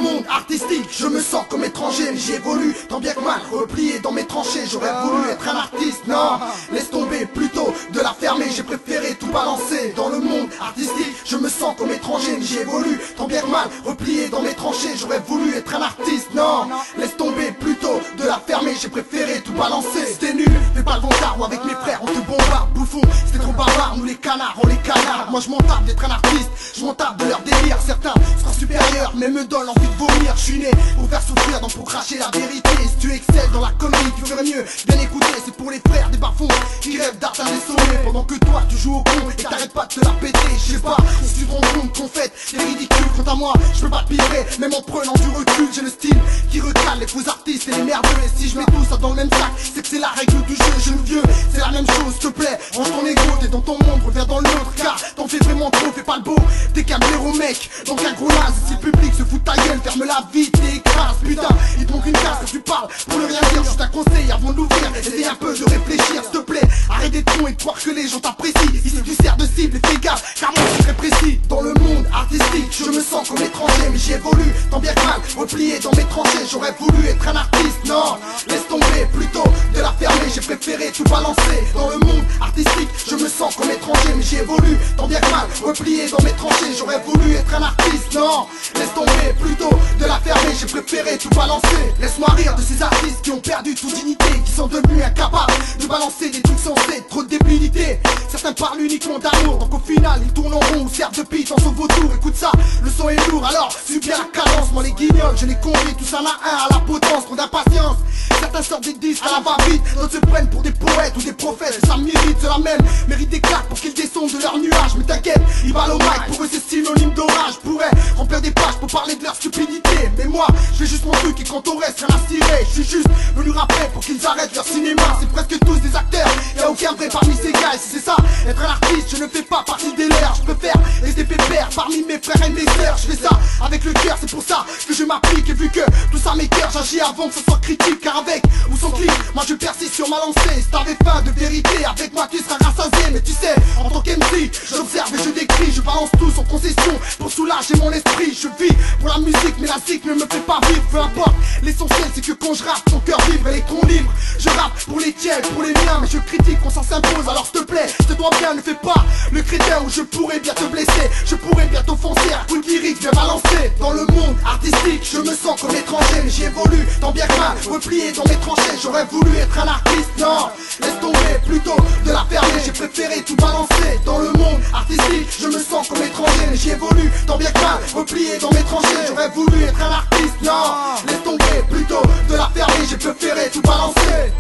monde artistique, je me sens comme étranger, mais j'y évolue, tant bien que mal, replié dans mes tranchées. J'aurais voulu être un artiste, non, laisse tomber, plutôt de la fermer, j'ai préféré tout balancer. Dans le monde artistique, je me sens comme étranger, mais j'y évolue, tant bien que mal, replié dans mes tranchées. J'aurais voulu être un artiste, non, laisse tomber, plutôt de la fermer, j'ai préféré tout balancer. C'était nul, fais pas le vantard, ou avec mes frères on te bombarde, bouffon, c'était trop bavard, nous les canards, on les canards. Moi je m'en tape d'être un artiste, je m'en tape de leur délire. Certains seront supérieurs, mais me donnent envie de vomir. Je suis né pour faire souffrir, donc pour cracher la vérité. Si tu excelles dans la connerie, tu ferais mieux bien écouter. C'est pour les frères des bas-fonds qui rêvent d'atteindre des sommets, pendant que toi tu joues au con et t'arrêtes pas de te la péter. Je sais pas si tu te rends compte qu'on fait c'est ridicule. Quant à moi, je peux pas te piller, même en prenant du recul. J'ai le style qui recale les faux artistes et les merdeux. Et si je mets tout ça dans le même sac, c'est que c'est la règle du jeu. Jeune vieux, c'est la même chose, s'il te plaît. Range ton ego, t'es dans ton monde, reviens dans le nôtre. Car t'en fais vraiment trop, fais pas le beau. T'es qu'un blaireau mec, donc un gros naze. Si le public se fout de ta gueule, ferme la vie, t'écrases. Putain, il te manque une case que tu parles pour ne rien dire. Juste un conseil avant de l'ouvrir, essaye un peu de réfléchir, s'il te plaît. Arrête d'être con et de croire que les gens t'apprécient. Ici tu sers de cible et fais gaffe, car moi je suis très précis. Dans le monde artistique, je me sens comme étranger, mais j'y évolue, tant bien que mal, replié dans mes tranchées. J'aurais voulu être un artiste, non, laisse tomber, plutôt de la fermer, j'ai préféré tout balancer. Dans le monde artistique, je me sens comme étranger, mais j'y évolue, tant bien que mal, replié dans mes tranchées. J'aurais voulu être un artiste, non, laisse tomber, plutôt de la fermer, j'ai préféré tout balancer. Laisse-moi rire de ces artistes qui ont perdu toute dignité, qui sont devenus incapables de balancer des trucs censés, trop de débilité. Certains parlent uniquement d'amour, donc au final ils tournent en rond ou servent de pite en sauve vautour. Écoute ça, le son est lourd, alors suis bien la cadence. Moi les guignols, je les conduis tous un à un à la potence, trop d'impatience. Certains sortent des disques à la va-vite, d'autres se prennent pour des poètes ou des prophètes. Ça mérite, ceux-là même méritent des claques pour qu'ils descendent de leur nuage. Mais t'inquiète, ils valent au mic, pour eux c'est synonyme d'orage. Je pourrais remplir des pages pour parler de leur stupidité, mais moi je fais juste mon truc et quand on reste rien à cirer. Je suis juste venu rapper pour qu'ils arrêtent leur cinéma. C'est presque tous des acteurs, y'a aucun vrai parmi ces gars. Et si c'est ça, être un artiste, je ne fais pas partie des leurs. Je préfère rester pépère parmi mes frères et mes sœurs. Je fais ça avec le cœur, c'est pour ça que je m'applique. Et vu que tout ça m'écoeure, j'agis avant que ce soit critique. Car avec ou sans clic, moi je persiste sur ma lancée. Si t'avais faim de vérité, avec moi tu seras rassasié. Mais tu sais, en tant qu'MC, j'observe et je décris. Je balance tout sans concession pour soulager mon esprit. Je vis pour la musique, mais la zik ne me fait pas vivre. Peu importe, l'essentiel c'est que quand je rappe, ton cœur vibre, électron libre. Je rappe pour les tiens, pour les miens, mais je critique quand ça s'impose. Alors s'il te plaît, je te dois bien, ne fais pas le crétin où je pourrais bien te blesser. Je pourrais bien t'offenser, un coup de lyrique bien balancé. Dans le monde artistique, je me sens comme étranger, mais j'y évolue, tant bien que mal, replié dans mes tranchées. J'aurais voulu être un artiste, non, laisse tomber, plutôt de la fermer, j'ai préféré tout balancer. Dans le monde artistique, je me sens comme étranger, mais j'y évolue, tant bien que mal, replié dans mes tranchées. J'aurais voulu être un artiste, non, laisse tomber, plutôt de la fermer, j'ai préféré tout balancer.